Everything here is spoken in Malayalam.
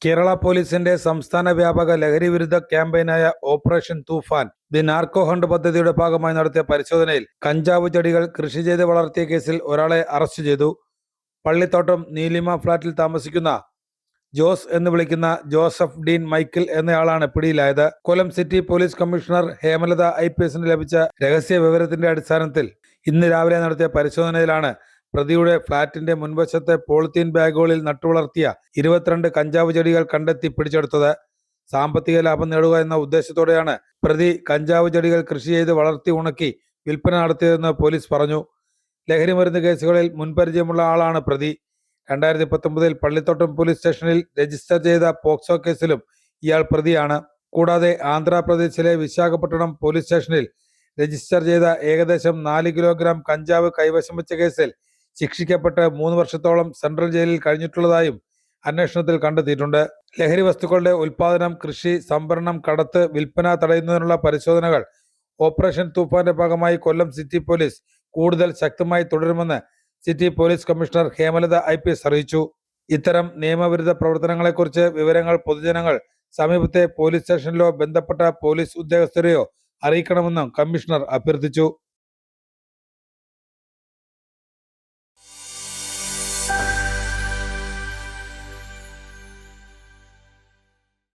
കേരള പോലീസിന്റെ സംസ്ഥാന വ്യാപക ലഹരി വിരുദ്ധ ക്യാമ്പയിനായ operation Toofan the narco hunt പദ്ധതിയുടെ ഭാഗമായി നടത്തിയ പരിശോധനയിൽ കഞ്ചാവ് ചെടികൾ കൃഷി ചെയ്ത് വളർത്തിയ കേസിൽ ഒരാളെ അറസ്റ്റ് ചെയ്തു. പള്ളിത്തോട്ടം നീലിമ ഫ്ളാറ്റിൽ താമസിക്കുന്ന ജോസ് എന്ന് വിളിക്കുന്ന ജോസഫ് ഡീൻ മൈക്കിൾ എന്നയാളാണ് പിടിയിലായത്. Kollam city police commissioner Hemalatha IPS ലഭിച്ച രഹസ്യ വിവരത്തിന്റെ അടിസ്ഥാനത്തിൽ ഇന്ന് രാവിലെ നടത്തിയ പരിശോധനയിലാണ് പ്രതിയുടെ ഫ്ളാറ്റിന്റെ മുൻവശത്തെ പോളിത്തീൻ ബാഗുകളിൽ നട്ടുവളർത്തിയ 22 കഞ്ചാവ് ചെടികൾ കണ്ടെത്തി പിടിച്ചെടുത്തത്. സാമ്പത്തിക ലാഭം നേടുക എന്ന ഉദ്ദേശത്തോടെയാണ് പ്രതി കഞ്ചാവ് ചെടികൾ കൃഷി ചെയ്ത് വളർത്തി ഉണക്കി വിൽപ്പന നടത്തിയതെന്ന് പോലീസ് പറഞ്ഞു. ലഹരിമരുന്ന് കേസുകളിൽ മുൻപരിചയമുള്ള ആളാണ് പ്രതി. 2019 പള്ളിത്തോട്ടം പോലീസ് സ്റ്റേഷനിൽ രജിസ്റ്റർ ചെയ്ത പോക്സോ കേസിലും ഇയാൾ പ്രതിയാണ്. കൂടാതെ ആന്ധ്രാപ്രദേശിലെ വിശാഖപട്ടണം പോലീസ് സ്റ്റേഷനിൽ രജിസ്റ്റർ ചെയ്ത ഏകദേശം 4 കിലോഗ്രാം കഞ്ചാവ് കൈവശം വെച്ച കേസിൽ ശിക്ഷിക്കപ്പെട്ട് 3 വർഷത്തോളം സെൻട്രൽ ജയിലിൽ കഴിഞ്ഞിട്ടുള്ളതായും അന്വേഷണത്തിൽ കണ്ടെത്തിയിട്ടുണ്ട്. ലഹരി വസ്തുക്കളുടെ ഉൽപാദനം, കൃഷി, സംഭരണം, കടത്ത്, വിൽപ്പന തടയുന്നതിനുള്ള പരിശോധനകൾ ഓപ്പറേഷൻ തൂഫാന്റെ ഭാഗമായി കൊല്ലം സിറ്റി പോലീസ് കൂടുതൽ ശക്തമായി തുടരുമെന്ന് city police commissioner Hemalatha IPS അറിയിച്ചു. ഇത്തരം നിയമവിരുദ്ധ പ്രവർത്തനങ്ങളെക്കുറിച്ച് വിവരങ്ങൾ പൊതുജനങ്ങൾ സമീപത്തെ പോലീസ് സ്റ്റേഷനിലോ ബന്ധപ്പെട്ട പോലീസ് ഉദ്യോഗസ്ഥരെയോ അറിയിക്കണമെന്നും കമ്മീഷണർ അഭ്യർത്ഥിച്ചു.